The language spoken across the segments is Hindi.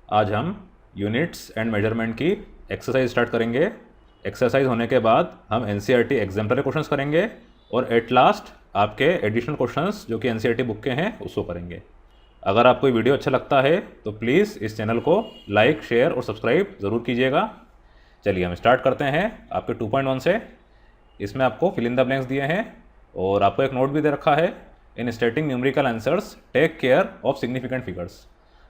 आज हम यूनिट्स एंड मेजरमेंट की एक्सरसाइज स्टार्ट करेंगे। एक्सरसाइज होने के बाद हम एनसीईआरटी एग्जाम्पलरी क्वेश्चंस करेंगे और एट लास्ट आपके एडिशनल क्वेश्चंस जो कि एनसीईआरटी बुक के हैं उसको करेंगे। अगर आपको ये वीडियो अच्छा लगता है तो प्लीज़ इस चैनल को लाइक, शेयर और सब्सक्राइब ज़रूर कीजिएगा। चलिए हम स्टार्ट करते हैं आपके 2.1 से। इसमें आपको फिल इन द ब्लैंक्स दिए हैं और आपको एक नोट भी दे रखा है, in stating numerical answers take care of significant figures.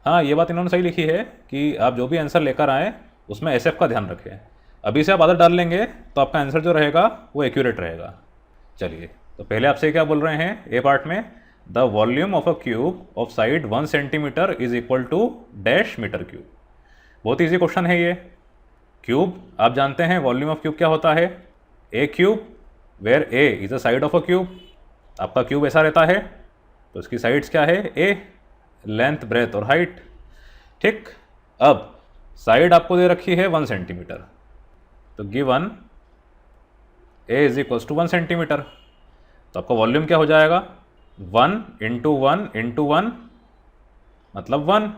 हाँ, ये बात इन्होंने सही लिखी है कि आप जो भी आंसर लेकर आएँ उसमें एसएफ का ध्यान रखें। अभी से आप आदत डाल लेंगे तो आपका आंसर जो रहेगा वो एक्यूरेट रहेगा। चलिए, तो पहले आपसे क्या बोल रहे हैं ए पार्ट में, the volume of a cube of side 1 centimetre is equal to dash metre cube. बहुत ईजी क्वेश्चन है ये। क्यूब आप जानते हैं, वॉल्यूम ऑफ क्यूब क्या होता है, a cube, where a is a side of a cube. आपका क्यूब ऐसा रहता है तो इसकी साइड्स क्या है, ए, लेंथ, ब्रेथ और हाइट। ठीक, अब साइड आपको दे रखी है 1 सेंटीमीटर, तो given A is equals to 1 centimetre, तो आपका वॉल्यूम क्या हो जाएगा, 1 इंटू 1 इंटू 1 मतलब 1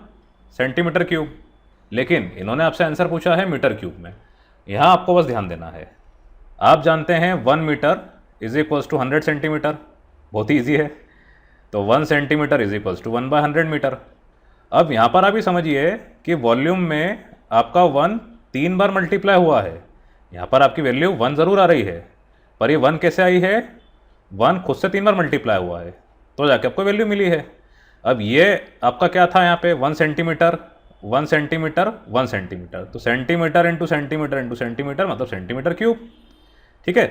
सेंटीमीटर क्यूब। लेकिन इन्होंने आपसे आंसर पूछा है मीटर क्यूब में। यहाँ आपको बस ध्यान देना है, आप जानते हैं 1 metre is equals to 100 centimetre, बहुत ही ईजी है। तो 1 centimetre is equals to 1/100 metre. अब यहाँ पर आप ही समझिए कि वॉल्यूम में आपका 1 3 बार मल्टीप्लाई हुआ है। यहाँ पर आपकी वैल्यू 1 ज़रूर आ रही है, पर ये 1 कैसे आई है, 1 खुद से 3 बार मल्टीप्लाई हुआ है तो जाके आपको वैल्यू मिली है। अब ये आपका क्या था यहाँ पे, 1 सेंटीमीटर 1 सेंटीमीटर 1 सेंटीमीटर, तो centimetre into centimetre into centimetre मतलब सेंटीमीटर क्यूब। ठीक है,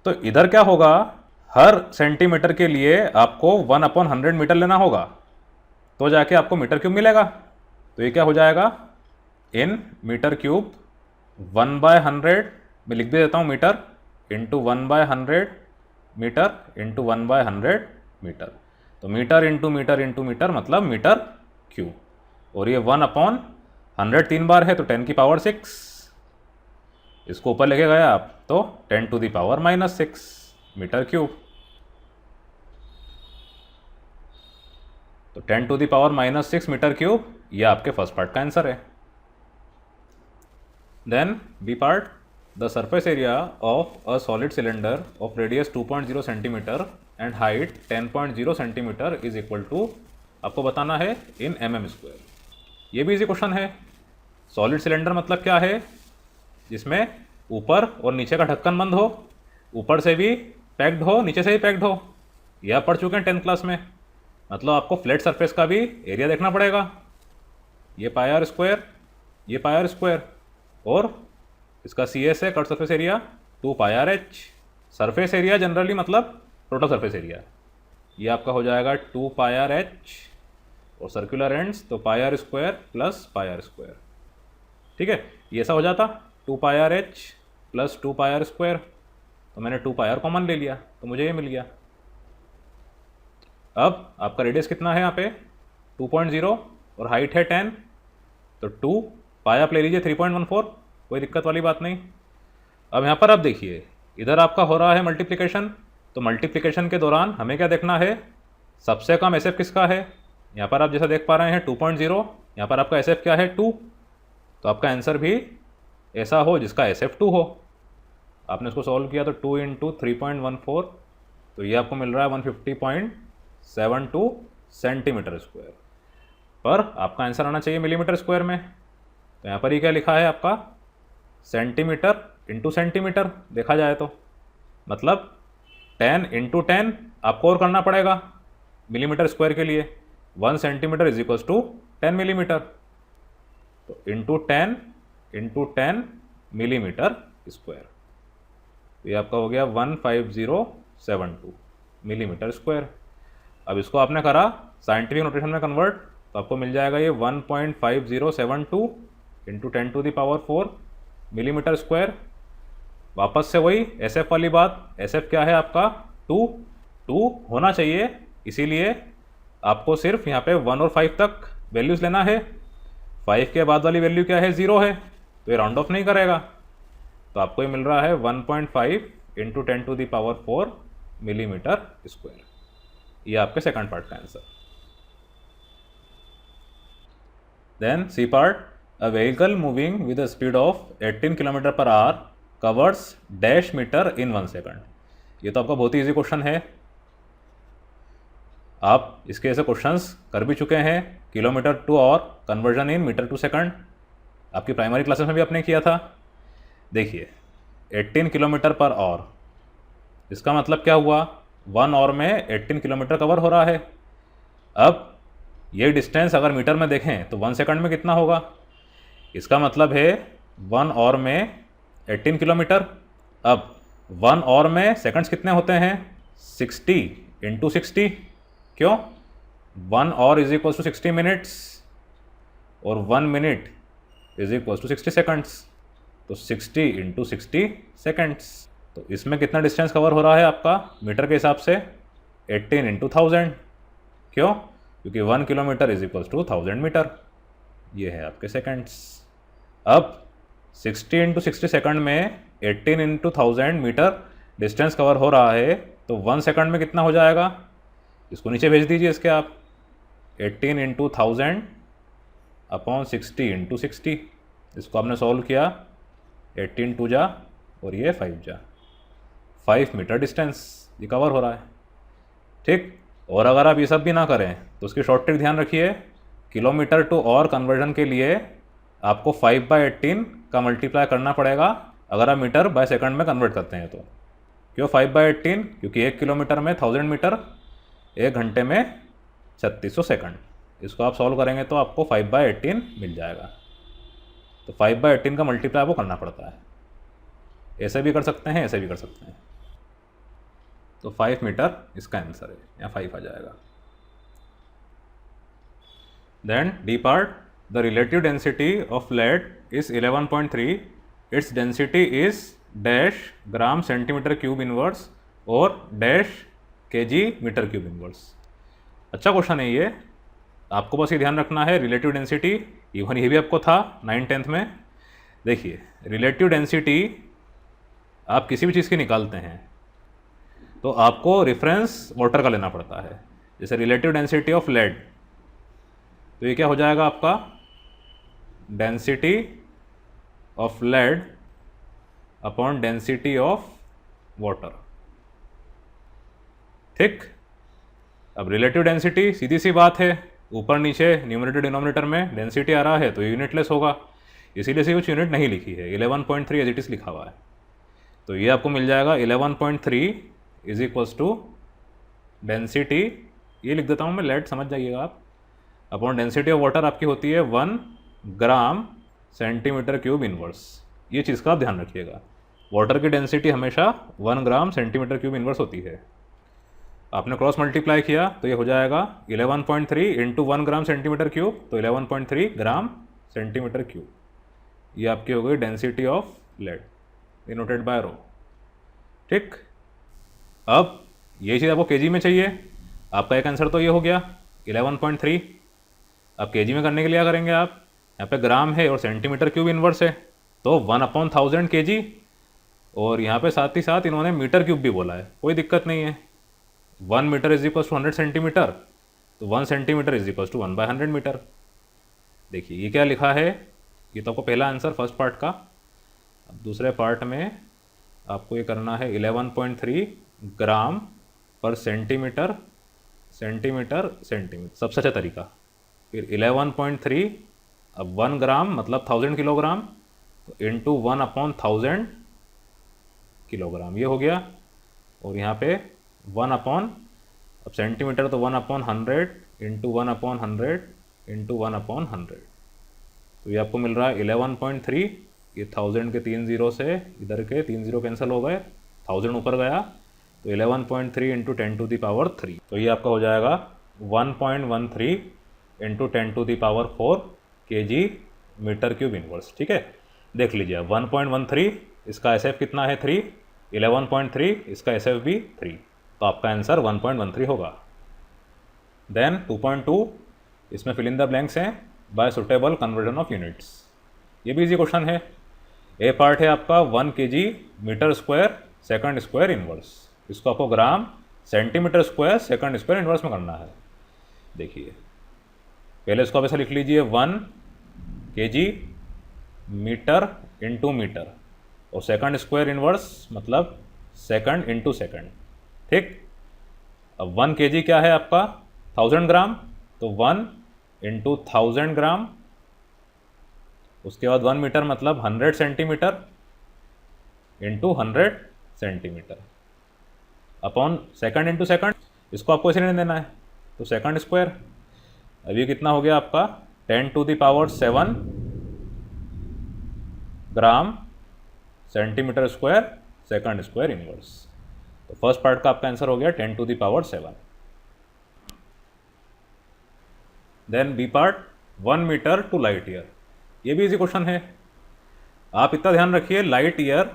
तो इधर क्या होगा, हर सेंटीमीटर के लिए आपको 1/100 मीटर लेना होगा तो जाके आपको मीटर क्यूब मिलेगा। तो ये क्या हो जाएगा, इन मीटर क्यूब 1/100 मैं लिख भी देता हूँ, metre into 1/100 metre into 1/100 metre. तो metre into metre into metre मतलब मीटर क्यूब। और ये 1/100 3 बार है तो 10 की पावर 6, इसको ऊपर लेके गए आप तो 10 to the power -6 metre cube. तो 10 to the power -6 metre cube, ये आपके फर्स्ट पार्ट का आंसर है। Then B part, the surface area of a solid cylinder of radius 2.0 centimetre and height 10.0 centimetre is equal to, आपको बताना है इन mm²। ये भी इजी क्वेश्चन है। सॉलिड सिलेंडर मतलब क्या है, जिसमें ऊपर और नीचे का ढक्कन बंद हो, ऊपर से भी पैक्ड हो नीचे से भी पैक्ड हो। यह पढ़ चुके हैं 10th क्लास में। मतलब आपको फ्लैट सरफेस का भी एरिया देखना पड़ेगा, ये πr², ये πr², और इसका CS है cut surface area 2πrh। Surface area generally मतलब टोटल सरफेस एरिया, ये आपका हो जाएगा 2πrh, और सर्कुलर एंड्स तो πr² प्लस πr²। ठीक है, ये ऐसा हो जाता 2πrh प्लस 2πr², तो मैंने 2πr कॉमन ले लिया तो मुझे ये मिल गया। अब आपका रेडियस कितना है यहाँ पे 2.0 और हाइट है 10, तो 2 पाई आप ले लीजिए 3.14, कोई दिक्कत वाली बात नहीं। अब यहाँ पर आप देखिए, इधर आपका हो रहा है मल्टीप्लिकेशन, तो मल्टीप्लिकेशन के दौरान हमें क्या देखना है, सबसे कम एसएफ किसका है। यहाँ पर आप जैसा देख पा रहे हैं 2.0, यहाँ पर आपका एसएफ क्या है 2, तो आपका आंसर भी ऐसा हो जिसका एसएफ 2 हो। आपने इसको सॉल्व किया तो 2 इंटू 3.14, तो ये आपको मिल रहा है 150.72 सेंटीमीटर स्क्वायर। पर आपका आंसर आना चाहिए मिलीमीटर स्क्वायर में, तो यहाँ पर ही क्या लिखा है आपका, सेंटीमीटर इंटू सेंटीमीटर देखा जाए तो, मतलब 10 इंटू 10 आपको और करना पड़ेगा मिलीमीटर स्क्वायर के लिए। 1 centimetre is equals to 10 millimetre, तो इंटू 10 इंटू 10 मिलीमीटर स्क्वायर, तो ये आपका हो गया 15072 मिलीमीटर स्क्वायर। अब इसको आपने करा साइंटिफिक नोटेशन में कन्वर्ट, तो आपको मिल जाएगा ये 1.5072 into 10 to the power 4 millimetre square. वापस से वही एसएफ वाली बात, एसएफ क्या है आपका 2 होना चाहिए, इसीलिए आपको सिर्फ यहाँ पे 1 और 5 तक वैल्यूज़ लेना है। 5 के बाद वाली वैल्यू क्या है, 0 है, तो ये राउंड ऑफ नहीं करेगा, तो आपको ये मिल रहा है 1.5 into 10 to the power 4 millimetre square. ये आपके सेकंड पार्ट का answer. Then C part, a vehicle moving with a speed of 18 kilometre per hour covers dash metre in 1 second. ये तो आपका बहुत ही ईजी क्वेश्चन है, आप इसके ऐसे क्वेश्चंस कर भी चुके हैं। Kilometre to hour conversion in metre to second आपकी प्राइमरी क्लासेस में भी आपने किया था। देखिए 18 किलोमीटर पर आवर, इसका मतलब क्या हुआ, 1 आवर में 18 किलोमीटर कवर हो रहा है। अब ये डिस्टेंस अगर मीटर में देखें तो 1 सेकंड में कितना होगा, इसका मतलब है 1 आवर में 18 किलोमीटर। अब 1 आवर में सेकंड्स कितने होते हैं, 60 इंटू 60। क्यों, 1 hour is equal to 60 minutes और 1 minute is equal to 60 seconds, तो 60 इंटू 60 सेकंड्स। तो इसमें कितना डिस्टेंस कवर हो रहा है आपका मीटर के हिसाब से, 18 इंटू 1000। क्यों, क्योंकि 1 kilometre is equal to 1000 metre. ये है आपके सेकंड्स। अब 60 इंटू 60 सेकंड में 18 इंटू 1000 मीटर डिस्टेंस कवर हो रहा है, तो 1 सेकंड में कितना हो जाएगा, इसको नीचे भेज दीजिए इसके आप, 18 इंटू 1000 अपॉन 60 इंटू 60। इसको आपने सॉल्व किया, 18 टू जा और ये 5 जा, 5 मीटर डिस्टेंस ये कवर हो रहा है। ठीक, और अगर आप ये सब भी ना करें तो उसकी शॉर्ट ट्रिक ध्यान रखिए, किलोमीटर टू आवर कन्वर्जन के लिए आपको 5/18 का मल्टीप्लाई करना पड़ेगा अगर आप मीटर बाय सेकंड में कन्वर्ट करते हैं तो। क्यों 5/18, क्योंकि 1 किलोमीटर में 1000 मीटर, 1 घंटे में 3600 सेकंड। इसको आप सॉल्व करेंगे तो आपको 5/18 मिल जाएगा। तो 5/18 का मल्टीप्लाई आपको करना पड़ता है, ऐसे भी कर सकते हैं ऐसे भी कर सकते हैं। तो 5 मीटर इसका आंसर है, यहाँ 5 आ जाएगा। Then D part, the relative density of lead is 11.3, it's density is dash gram centimetre cube inverse और dash kg metre cube inverse. अच्छा क्वेश्चन है ये, आपको बस ये ध्यान रखना है रिलेटिव डेंसिटी, इवन ये भी आपको था 9th-10th में। देखिए रिलेटिव डेंसिटी आप किसी भी चीज़ की निकालते हैं तो आपको रेफरेंस वाटर का लेना पड़ता है। जैसे रिलेटिव डेंसिटी ऑफ लेड, तो ये क्या हो जाएगा आपका, density of lead upon density of water. ठीक, अब रिलेटिव डेंसिटी सीधी सी बात है, ऊपर नीचे न्यूमरेटर डिनोमिनेटर में डेंसिटी आ रहा है तो यूनिटलेस होगा, इसीलिए से कुछ यूनिट नहीं लिखी है, 11.3 एज इट इज लिखा हुआ है। तो ये आपको मिल जाएगा 11.3 इज इक्वल्स टू डेंसिटी, ये लिख देता हूँ मैं, लेट समझ जाइएगा आप, अपॉन डेंसिटी ऑफ वाटर आपकी होती है 1 ग्राम सेंटीमीटर क्यूब इनवर्स। ये चीज़ का आप ध्यान रखिएगा, वाटर की डेंसिटी हमेशा 1 ग्राम सेंटीमीटर क्यूब इनवर्स होती है। आपने क्रॉस मल्टीप्लाई किया तो ये हो जाएगा 11.3 इंटू 1 ग्राम सेंटीमीटर क्यूब, तो 11.3 ग्राम सेंटीमीटर क्यूब। ये आपकी हो गई density of lead denoted by rho. ठीक, अब ये चीज़ आपको केजी में चाहिए, आपका एक आंसर तो ये हो गया 11.3। अब केजी में करने के लिए क्या करेंगे आप, यहाँ पे ग्राम है और सेंटीमीटर क्यूब इनवर्स है, तो 1/1000 केजी, और यहाँ पे साथ ही साथ इन्होंने मीटर क्यूब भी बोला है, कोई दिक्कत नहीं है। 1 metre is equal to 100 centimetre, तो 1 centimetre is equal to 1/100 metre. देखिए ये क्या लिखा है, ये तो आपको पहला आंसर फर्स्ट पार्ट का। अब दूसरे पार्ट में आपको ये करना है 11.3 ग्राम पर सेंटीमीटर, सेंटीमीटर सेंटीमीटर, सबसे अच्छा तरीका। फिर 11.3, अब 1 ग्राम मतलब 1000 किलोग्राम, तो इंटू 1/1000 किलोग्राम, ये हो गया। और यहाँ पे 1/, अब सेंटीमीटर तो 1/100 इंटू 1/100 इंटू 1/100, तो ये आपको मिल रहा है 11.3। ये 1000 के 3 जीरो से इधर के 3 जीरो कैंसिल हो गए, 1000 ऊपर गया, तो 11.3 इंटू 10⁻³ तो ये आपका हो जाएगा 1.13 into 10⁻⁴ KG metre cube inverse. ठीक है, देख लीजिए 1.13 इसका SF कितना है 3, 11.3 इसका SF भी 3, तो आपका आंसर 1.13 होगा। देन 2.2, इसमें फिल इन द ब्लैंक्स हैं bye suitable conversion of units. ये भी इजी क्वेश्चन है। ए पार्ट है आपका 1 kg metre square second square inverse, इसको आपको gram centimetre square second square inverse में करना है। देखिए पहले इसको आप ऐसा लिख लीजिए 1 kg मीटर इंटू मीटर, और सेकंड स्क्वायर इनवर्स मतलब सेकंड इंटू सेकंड। ठीक, अब 1 kg क्या है आपका 1000 ग्राम, तो 1 इंटू 1000 ग्राम। उसके बाद 1 मीटर मतलब 100 centimetre into 100 centimetre upon second into second. इसको आपको इसे नहीं देना है, तो सेकंड स्क्वायर। अभी कितना हो गया आपका 10⁻7 gram centimetre square second square inverse. तो फर्स्ट पार्ट का आपका आंसर हो गया 10⁻7। Then B part 1 metre to light year. ये भी इजी क्वेश्चन है। आप इतना ध्यान रखिए, लाइट ईयर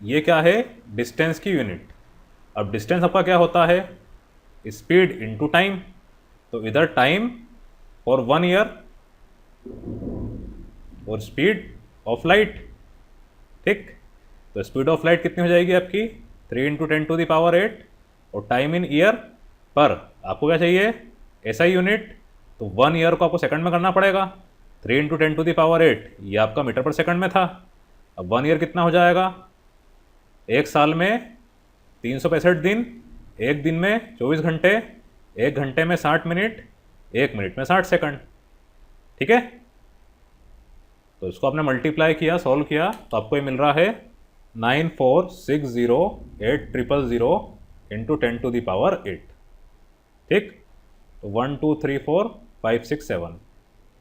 ये क्या है, डिस्टेंस की यूनिट। अब डिस्टेंस आपका क्या होता है, स्पीड इनटू टाइम। तो इधर टाइम फॉर 1 ईयर और स्पीड ऑफ लाइट। ठीक, तो स्पीड ऑफ लाइट कितनी हो जाएगी आपकी 3 × 10⁸ और टाइम इन ईयर पर आपको क्या चाहिए एसआई यूनिट। तो 1 ईयर को आपको सेकंड में करना पड़ेगा। 3 × 10⁸ ये आपका मीटर पर सेकंड में था। अब 1 ईयर कितना हो जाएगा, एक साल में 365 दिन, एक दिन में 24 घंटे, एक घंटे में 60 मिनट, एक मिनट में 60 सेकंड। ठीक है, तो इसको आपने मल्टीप्लाई किया, सॉल्व किया, तो आपको ये मिल रहा है 9460800 इंटू 10⁸ ठीक, तो 1 2 3 4 5 6 7,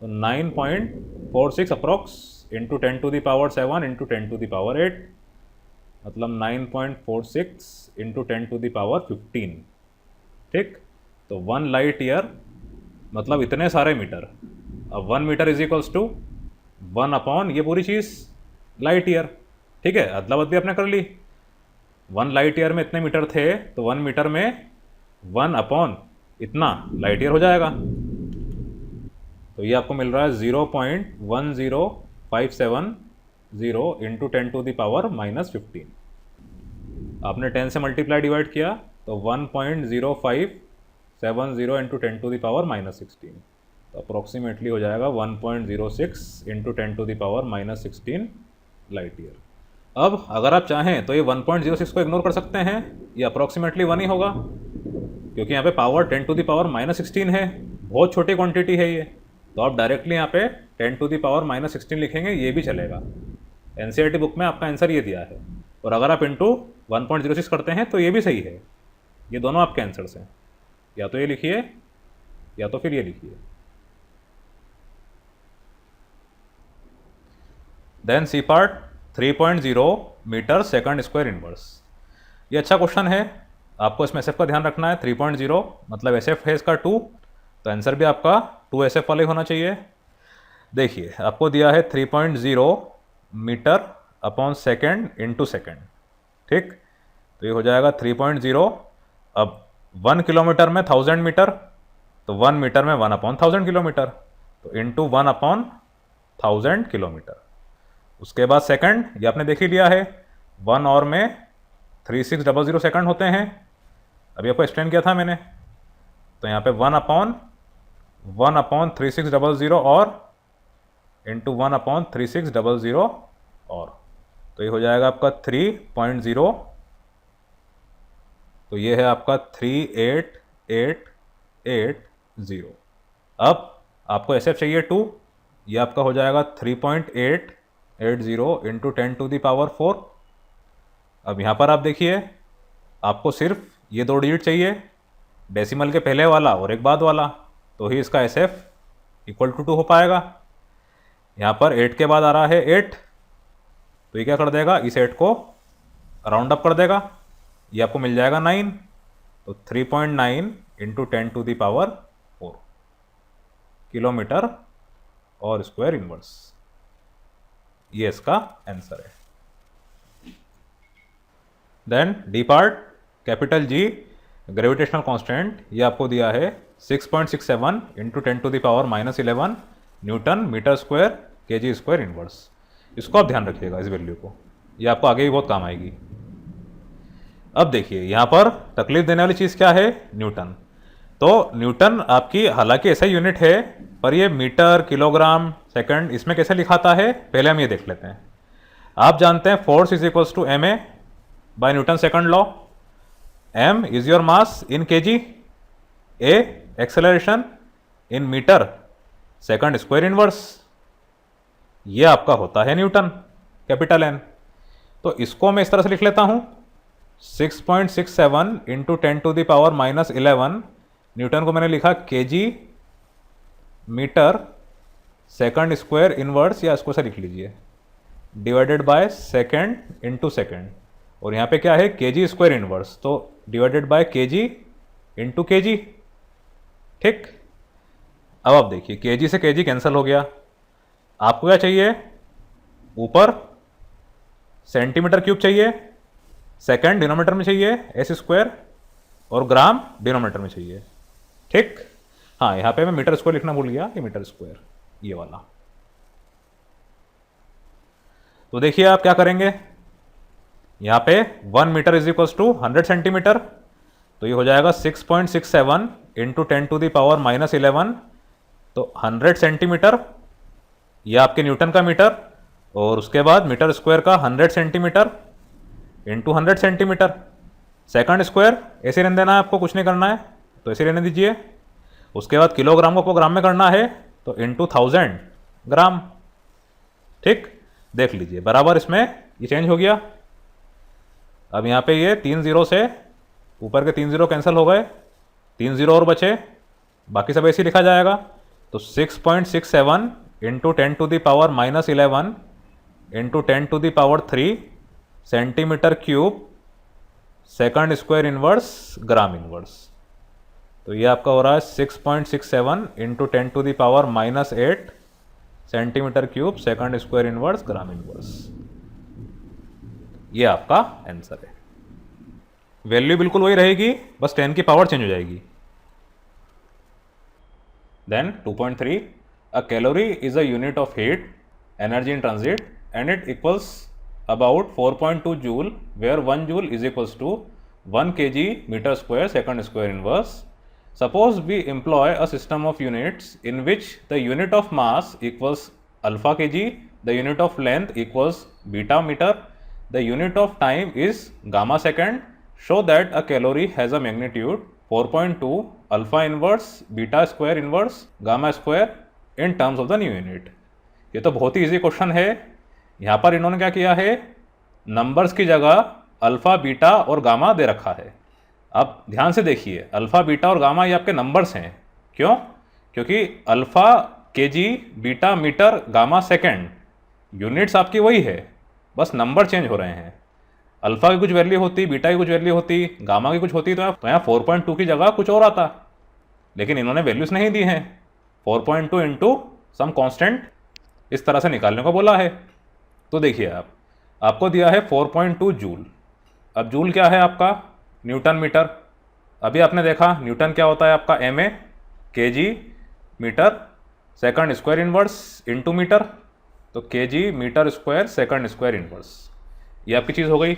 तो 9.46 अप्रॉक्स इंटू 10⁻7 इंटू 10⁸, मतलब 9.46 इंटू 10⁻15। ठीक, तो 1 लाइट ईयर मतलब इतने सारे मीटर। अब 1 metre is equals to 1 upon ये पूरी चीज़ लाइट ईयर। ठीक है, अदला बदली आपने कर ली। 1 लाइट ईयर में इतने मीटर थे, तो 1 मीटर में 1 अपॉन इतना लाइट ईयर हो जाएगा। तो ये आपको मिल रहा है 0.10570 इंटू 10⁻−15। आपने 10 से मल्टीप्लाई डिवाइड किया तो 1.0570 इंटू 10⁻−16, तो अप्रॉक्सीमेटली हो जाएगा 1.06 इंटू 10⁻−16 लाइट ईयर। अब अगर आप चाहें तो ये 1.06 को इग्नोर कर सकते हैं, ये अप्रॉक्सीमेटली 1 ही होगा, क्योंकि यहाँ पे पावर 10⁻−16 है, बहुत छोटी क्वांटिटी है ये। तो आप डायरेक्टली यहाँ पे 10⁻−16 लिखेंगे, ये भी चलेगा। एनसीईआरटी बुक में आपका आंसर ये दिया है, और अगर आप इंटू 1.06 करते हैं तो ये भी सही है। ये दोनों आपके आंसर्स हैं, या तो ये लिखिए या तो फिर ये लिखिए। Then C part 3.0 metre second square inverse. ये अच्छा क्वेश्चन है, आपको इसमें SF का ध्यान रखना है। 3.0 मतलब SF है इसका 2, तो आंसर भी आपका 2 SF वाले होना चाहिए। देखिए आपको दिया है 3.0 metre upon second into second. ठीक, तो ये हो जाएगा 3.0। अब 1 किलोमीटर में 1000 मीटर, तो 1 मीटर में 1 अपॉन 1000 किलोमीटर, तो इंटू 1 अपॉन 1000 किलोमीटर। उसके बाद सेकंड, ये आपने देख ही लिया है, 1 और में 3600 सेकंड होते हैं, अभी आपको एक्सप्लेन किया था मैंने। तो यहाँ पे 1 अपॉन 3600 और इंटू 1 अपॉन 3600 और, तो ये हो जाएगा आपका 3.0। तो ये है आपका 38880। अब आपको SF चाहिए 2, ये आपका हो जाएगा 3.880 इंटू 10⁴। अब यहाँ पर आप देखिए, आपको सिर्फ ये 2 डिजिट चाहिए, डेसिमल के पहले वाला और एक बाद वाला, तो ही इसका SF इक्वल टू 2 हो पाएगा। यहाँ पर 8 के बाद आ रहा है 8, तो ये क्या कर देगा, इस 8 को राउंड अप कर देगा, ये आपको मिल जाएगा 9। तो 3.9 इंटू 10⁴ किलोमीटर और स्क्वायर इनवर्स, ये इसका आंसर है। Then D part capital G gravitational constant, ये आपको दिया है 6.67 into 10⁻−11 newton metre square kg square inverse. इसको आप ध्यान रखिएगा, इस वैल्यू को, ये आपको आगे भी बहुत काम आएगी। अब देखिए यहाँ पर तकलीफ देने वाली चीज़ क्या है, न्यूटन। तो न्यूटन आपकी हालांकि ऐसा यूनिट है, पर ये मीटर, किलोग्राम, सेकंड इसमें कैसे लिखाता है पहले हम ये देख लेते हैं। आप जानते हैं force is equals to M A by Newton second law. M is your mass in KG, A acceleration in metre second square inverse, ये आपका होता है न्यूटन कैपिटल एन। तो इसको मैं इस तरह से लिख लेता हूं 6.67 इंटू 10⁻⁻11 न्यूटन को मैंने लिखा KG metre second square inverse, या इसको से लिख लीजिए divided by second into second, और यहाँ पे क्या है केजी स्क्वायर इनवर्स, तो divided by KG into KG. ठीक, अब आप देखिए केजी से केजी कैंसिल हो गया। आपको क्या चाहिए, ऊपर सेंटीमीटर क्यूब चाहिए, सेकंड डिनोमीटर में चाहिए एस स्क्वायर, और ग्राम डिनोमीटर में चाहिए। ठीक, हाँ यहाँ पे मैं मीटर स्क्वायर लिखना भूल गया, ये मीटर स्क्वायर ये वाला। तो देखिए आप क्या करेंगे, यहाँ पे 1 metre is equals to 100 centimetre, तो ये हो जाएगा 6.67 इंटू 10⁻⁻11, तो 100 सेंटीमीटर, ये आपके न्यूटन का मीटर, और उसके बाद मीटर स्क्वायर का 100 centimetre into 100 centimetre, second square ऐसे रहने देना है आपको, कुछ नहीं करना है तो ऐसे रहने दीजिए। उसके बाद किलोग्राम को ग्राम में करना है तो इंटू 1000 ग्राम। ठीक, देख लीजिए बराबर इसमें ये चेंज हो गया। अब यहाँ पे ये 3 जीरो से ऊपर के 3 जीरो कैंसिल हो गए, 3 जीरो और बचे, बाकी सब ऐसे ही लिखा जाएगा। तो 6.67 into 10⁻⁻11 into 10⁻³ centimetre cube second square inverse gram inverse. तो ये आपका हो रहा है 6.67 into 10⁻⁻8 centimetre cube second square inverse gram inverse. ये आपका आंसर है। वैल्यू बिल्कुल वही रहेगी, बस 10 की पावर चेंज हो जाएगी। Then 2.3, a calorie is a unit of heat energy in transit and it equals about 4.2 joule, where 1 joule is equals to 1 kg meter square second square inverse. Suppose we employ a system of units in which the unit of mass equals alpha kg, the unit of length equals beta meter, the unit of time is gamma second. Show that a calorie has a magnitude 4.2 alpha inverse beta square inverse gamma square in terms of the new unit. ये तो बहुत ही इजी क्वेश्चन है। यहाँ पर इन्होंने क्या किया है, नंबर्स की जगह अल्फा बीटा और गामा दे रखा है। अब ध्यान से देखिए, अल्फा बीटा और गामा ये आपके नंबर्स हैं। क्यों? क्योंकि alpha KG, beta metre, gamma second, units आपकी वही है, बस नंबर चेंज हो रहे हैं। अल्फा की कुछ वैल्यू होती, बीटा की कुछ वैल्यू होती, गामा की कुछ होती, तो यहाँ 4.2 की जगह कुछ और आता, लेकिन इन्होंने वैल्यूज नहीं दी हैं। 4.2 इंटू सम कॉन्स्टेंट इस तरह से निकालने को बोला है। तो देखिए आपको दिया है 4.2 जूल। अब जूल क्या है आपका, न्यूटन मीटर। अभी आपने देखा न्यूटन क्या होता है आपका, M A kg metre second square inverse into metre, तो kg metre square second square inverse, ये आपकी चीज़ हो गई।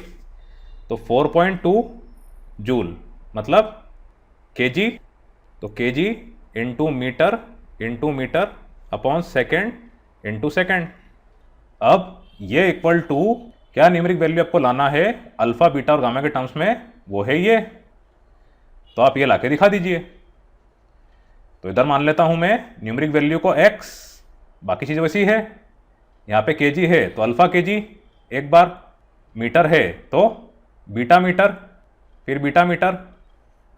तो 4.2 जूल मतलब केजी, तो KG into metre upon second into second. अब ये इक्वल टू क्या न्यूमेरिक वैल्यू आपको लाना है अल्फा बीटा और गामा के टर्म्स में, वो है ये। तो आप ये लाके दिखा दीजिए। तो इधर मान लेता हूं मैं न्यूमेरिक वैल्यू को x, बाकी चीज़ वैसी है। यहाँ पे केजी है तो अल्फा केजी एक बार, मीटर है तो बीटा मीटर, फिर बीटा मीटर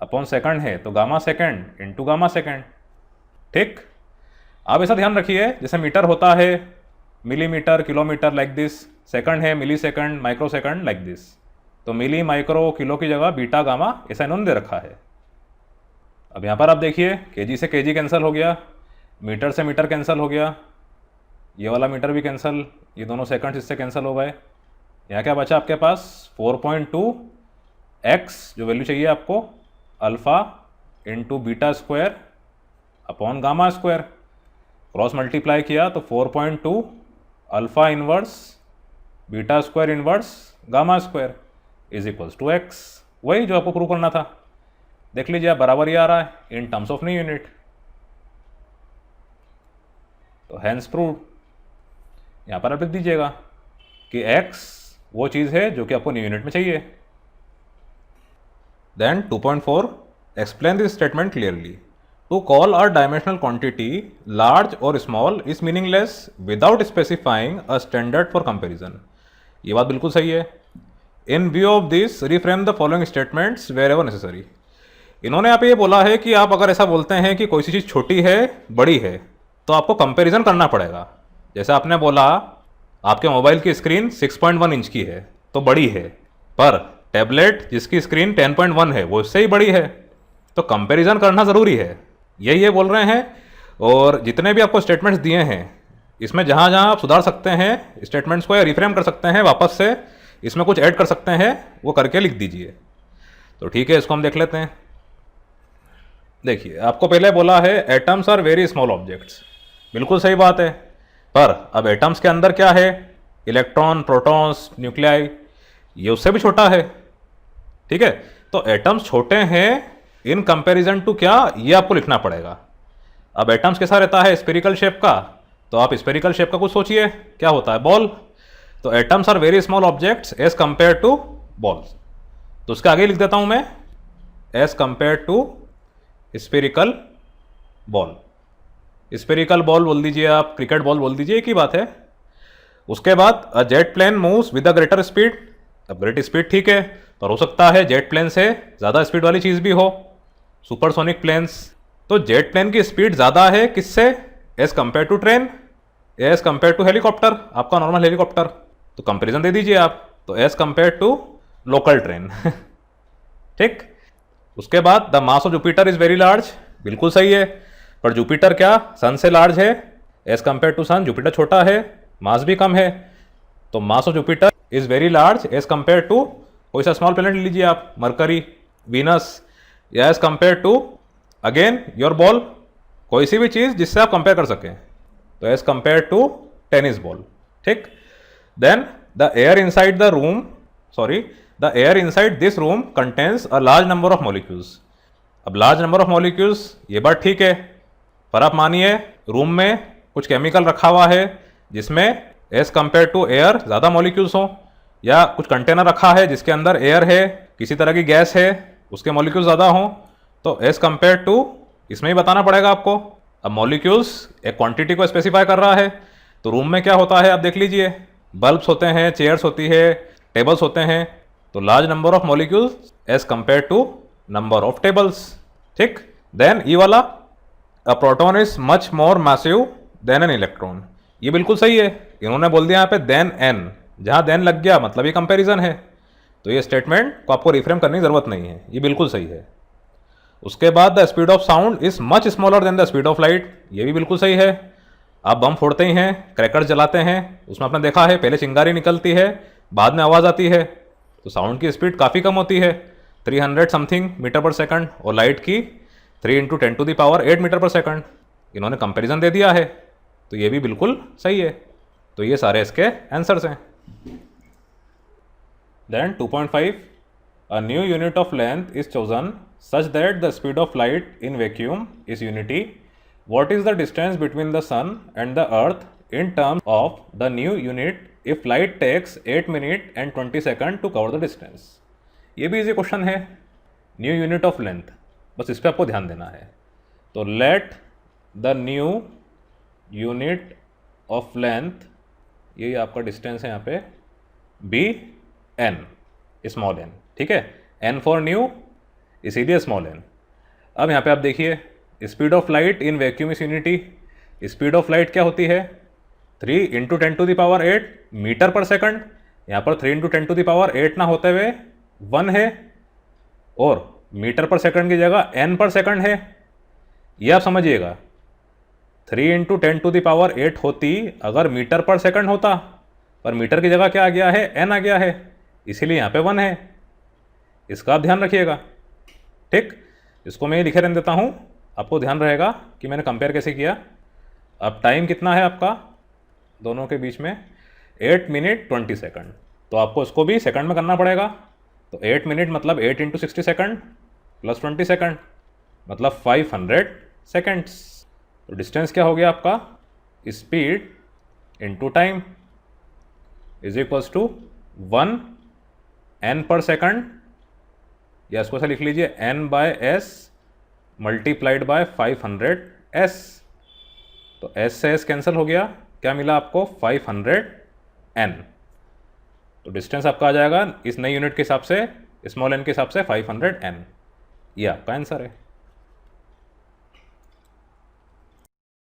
अपॉन सेकंड है तो gamma second into gamma second. ठीक, आप ऐसा ध्यान रखिए जैसे मीटर होता है millimetre, kilometre like this, second है milli second, micro second like this. तो मिली, माइक्रो, किलो की जगह बीटा, गामा ऐसा इन्होंने दे रखा है। अब यहाँ पर आप देखिए केजी से केजी कैंसिल हो गया, मीटर से मीटर कैंसिल हो गया, ये वाला मीटर भी कैंसिल, ये दोनों सेकंड इससे कैंसिल हो गए। यहाँ क्या बचा आपके पास 4.2 एक्स, जो वैल्यू चाहिए आपको, alpha into beta square upon gamma square, cross multiply किया तो 4.2 alpha inverse beta square inverse gamma square is equals to X. वही जो आपको प्रूव करना था। देख लीजिए आप, बराबर ही आ रहा है in terms of new unit. तो हैंस प्रूव्ड। यहाँ पर आप लिख दीजिएगा कि x वो चीज़ है जो कि आपको न्यू यूनिट में चाहिए। Then 2.4 explain this statement clearly. To call a dimensional quantity large और small is meaningless without specifying a standard for comparison. ये बात बिल्कुल सही है। In view of this reframe the following statements wherever necessary. इन्होंने यहाँ पे ये बोला है कि आप अगर ऐसा बोलते हैं कि कोई सी चीज़ छोटी है बड़ी है तो आपको कंपैरिजन करना पड़ेगा। जैसे आपने बोला आपके मोबाइल की स्क्रीन 6.1 इंच की है तो बड़ी है, पर टैबलेट जिसकी स्क्रीन 10.1 है वो इससे ही बड़ी है, तो कंपैरिजन करना ज़रूरी है। यही ये बोल रहे हैं। और जितने भी आपको स्टेटमेंट्स दिए हैं इसमें जहाँ जहाँ आप सुधार सकते हैं स्टेटमेंट्स को या रिफ्रेम कर सकते हैं, वापस से इसमें कुछ ऐड कर सकते हैं, वो करके लिख दीजिए। तो ठीक है, इसको हम देख लेते हैं। देखिए, आपको पहले बोला है atoms are very small objects. बिल्कुल सही बात है, पर अब एटम्स के अंदर क्या है? इलेक्ट्रॉन, प्रोटॉन्स, न्यूक्लियाई, ये उससे भी छोटा है। ठीक है, तो एटम्स छोटे हैं इन कंपैरिजन टू क्या, ये आपको लिखना पड़ेगा। अब एटम्स कैसा रहता है? स्फेरिकल शेप का, तो आप स्फेरिकल शेप का कुछ सोचिए, क्या होता है? बॉल। तो atoms are very small objects as compare to balls. तो उसके आगे लिख देता हूं मैं as compare to spherical ball. Spherical ball बोल दीजिए आप, क्रिकेट बॉल बोल दीजिए, एक ही बात है। उसके बाद a jet plane moves with a greater speed. अब ग्रेट स्पीड ठीक है, पर हो सकता है जेट प्लेन से ज़्यादा स्पीड वाली चीज़ भी हो, सुपरसोनिक प्लेन्स। तो जेट प्लेन की स्पीड ज़्यादा है किससे? As compare to train, as compare to helicopter, आपका नॉर्मल हेलीकॉप्टर। तो कंपेरिजन दे दीजिए आप, तो as compare to local train. ठीक। उसके बाद the mass of Jupiter is very large. बिल्कुल सही है, पर जुपिटर क्या सन से लार्ज है? As compare to sun Jupiter छोटा है, मास भी कम है। तो mass of Jupiter is very large as compare to कोई सा स्मॉल प्लेनेट लीजिए आप, मरकरी, वीनस, या as compare to again your ball, कोई सी भी चीज़ जिससे आप कंपेयर कर सकें। तो as compare to tennis ball. ठीक। Then the air inside the room, sorry, the air inside this room contains a large number of molecules. अब लार्ज नंबर ऑफ मॉलिक्यूल्स, ये बात ठीक है, पर आप मानिए रूम में कुछ केमिकल रखा हुआ है जिसमें एज कंपेयर टू एयर ज़्यादा मॉलिक्यूल्स हों, या कुछ कंटेनर रखा है जिसके अंदर एयर है, किसी तरह की गैस है, उसके मॉलिक्यूल्स ज़्यादा हों, तो एज कंपेयर टू इसमें ही बताना पड़ेगा आपको। अब मॉलिक्यूल्स एक क्वांटिटी को स्पेसिफाई कर रहा है, तो रूम में क्या होता है आप देख लीजिए, बल्ब्स होते हैं, चेयर्स होती है, टेबल्स होते हैं, तो large number of molecules as compare to number of tables. ठीक। देन ई वाला, a proton is much more massive than an electron. ये बिल्कुल सही है, इन्होंने बोल दिया यहाँ पे देन एन, जहाँ देन लग गया मतलब ये कंपैरिजन है, तो ये स्टेटमेंट को आपको रिफ्रेम करने की जरूरत नहीं है, ये बिल्कुल सही है। उसके बाद the speed of sound is much smaller than the speed of light. ये भी बिल्कुल सही है। आप बम फोड़ते ही हैं, क्रैकर जलाते हैं, उसमें आपने देखा है पहले चिंगारी निकलती है, बाद में आवाज़ आती है, तो साउंड की स्पीड काफ़ी कम होती है, 300 समथिंग मीटर पर सेकंड, और लाइट की 3 × 10⁸ मीटर पर सेकंड। इन्होंने कंपैरिजन दे दिया है, तो ये भी बिल्कुल सही है। तो ये सारे इसके आंसर्स हैं। Then 2.5, a new unit of length is chosen such that the speed of light in vacuum is unity. What is the distance between the sun and the earth in terms of the new unit if light takes 8 minutes and 20 seconds to cover the distance? ये भी इजी क्वेश्चन है। न्यू यूनिट ऑफ लेंथ, बस इस पर आपको ध्यान देना है। तो let the new unit of length, ये आपका डिस्टेंस है यहाँ पे, बी एन, स्मॉल एन। ठीक है, एन फॉर न्यू, इसीलिए स्मॉल एन। अब यहाँ पे आप देखिए, speed of light in vacuum is unity. Speed of light क्या होती है? 3 × 10⁸ मीटर पर सेकंड। यहाँ पर 3 × 10⁸ ना होते हुए 1 है, और मीटर पर सेकंड की जगह एन पर सेकंड है। ये आप समझिएगा, 3 × 10⁸ होती अगर मीटर पर सेकंड होता, पर मीटर की जगह क्या आ गया है? एन आ गया है, इसीलिए यहाँ पे 1 है। इसका आप ध्यान रखिएगा। ठीक, इसको मैं लिखे रहने देता हूँ, आपको ध्यान रहेगा कि मैंने कंपेयर कैसे किया। अब टाइम कितना है आपका दोनों के बीच में? 8 मिनट 20 सेकंड। तो आपको इसको भी सेकंड में करना पड़ेगा। तो 8 मिनट मतलब 8 × 60 सेकंड प्लस 20 सेकंड मतलब 500 सेकंड्स। तो डिस्टेंस क्या हो गया आपका? Speed into time is equals to 1 n per second, या इसको ऐसा लिख लीजिए n/s मल्टीप्लाइड बाय 500s। तो s से s कैंसिल हो गया, क्या मिला आपको 500n। तो डिस्टेंस आपका आ जाएगा इस नई यूनिट के हिसाब से, स्मॉल n के हिसाब से 500n। ये आपका आंसर है।